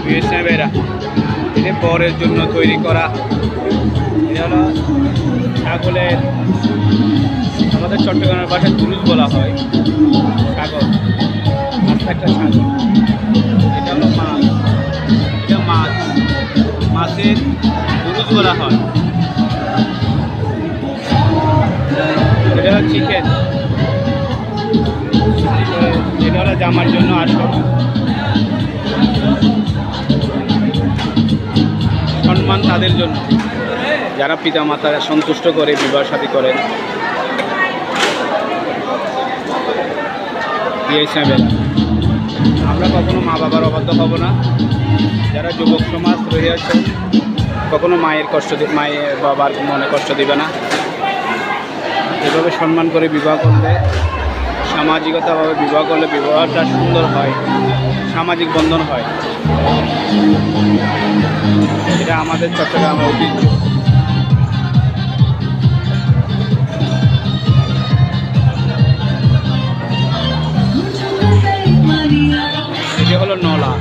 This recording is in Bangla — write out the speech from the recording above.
বিএসএফেরা এটা বরের জন্য তৈরি করা। এটা হলো ছাগলের, আমাদের চট্টগ্রামের ভাষায় দুরুজ বলা হয়। ছাগল, আস্তে একটা ছাগল। এটা হলো মাছ, এটা মাছ, মাছের দুরুজ বলা হয়। এটা হলো চিকেন, এটা হলো জামার জন্য আসল। সম্মান তাদের জন্য যারা পিতা মাতারা সন্তুষ্ট করে বিবাহ শাদী করেন। আমরা কখনো মা বাবার অবাধ্য হব না। যারা যুবক সমাজ রয়েছে কখনো মায়ের বাবার মনে কষ্ট দিবে না। এভাবে সম্মান করে বিবাহ করলে, সামাজিকতাভাবে বিবাহ করলে বিবাহটা সুন্দর হয়, সামাজিক বন্ধন হয়। এটা আমাদের চট্টগ্রামের ঐতিহ্য। এটা হলো নলা।